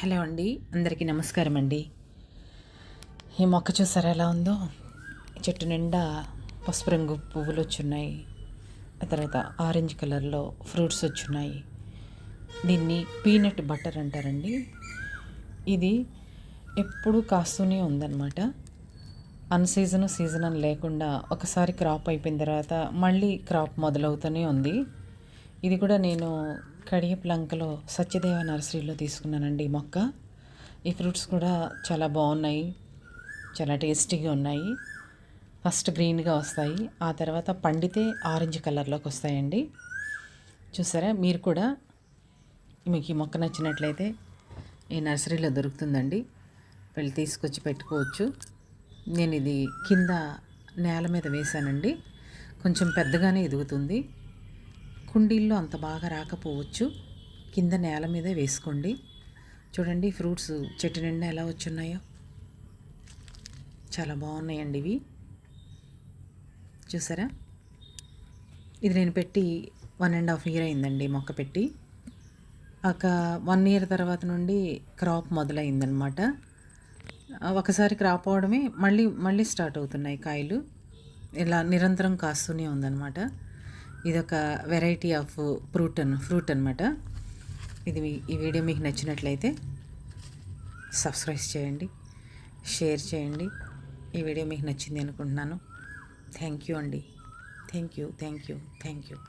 Hello అండి, అందరికీ నమస్కారం అండి. ఈ మొక్క చూసారా ఎలా ఉందో? చెట్టు నిండా పసుపు రంగు పువ్వులు వచ్చున్నాయి. ఆ తర్వాత ఆరెంజ్ కలర్లో ఫ్రూట్స్ వచ్చున్నాయి. దీన్ని పీనట్ బటర్ అంటారండి. ఇది ఎప్పుడు కాస్తూనే ఉందన్నమాట. సీజన్ అని లేకుండా ఒకసారి క్రాప్ అయిపోయిన తర్వాత మళ్ళీ క్రాప్ మొదలవుతూనే ఉంది. ఇది కూడా నేను కడియప్లంకలో సత్యదేవ నర్సరీలో తీసుకున్నానండి మొక్క. ఈ ఫ్రూట్స్ కూడా చాలా బాగున్నాయి, చాలా టేస్టీగా ఉన్నాయి. ఫస్ట్ గ్రీన్గా వస్తాయి, ఆ తర్వాత పండితే ఆరెంజ్ కలర్లోకి వస్తాయండి. చూసారా? మీరు కూడా మీకు ఈ మొక్క నచ్చినట్లయితే ఈ నర్సరీలో దొరుకుతుందండి, వెళ్ళి తీసుకొచ్చి పెట్టుకోవచ్చు. నేను ఇది కింద నేల మీద వేశానండి, కొంచెం పెద్దగానే ఎదుగుతుంది. కుండీల్లో అంత బాగా రాకపోవచ్చు, కింద నేల మీదే వేసుకోండి. చూడండి ఫ్రూట్స్ చెట్టు నిండా ఎలా వచ్చున్నాయో, చాలా బాగున్నాయండి ఇవి. చూసారా? ఇది నేను పెట్టి 1.5 year అయిందండి మొక్క పెట్టి. ఒక 1 year తర్వాత నుండి క్రాప్ మొదలైందనమాట. ఒకసారి క్రాప్ అవడమే మళ్ళీ స్టార్ట్ అవుతున్నాయి కాయలు. ఇలా నిరంతరం కాస్తూనే ఉందన్నమాట. ఇదొక వెరైటీ ఆఫ్ ఫ్రూట్ అనమాట. ఈ వీడియో మీకు నచ్చినట్లయితే సబ్స్క్రైబ్ చేయండి, షేర్ చేయండి. ఈ వీడియో మీకు నచ్చింది అనుకుంటున్నాను. థ్యాంక్ యూ అండి. Thank you.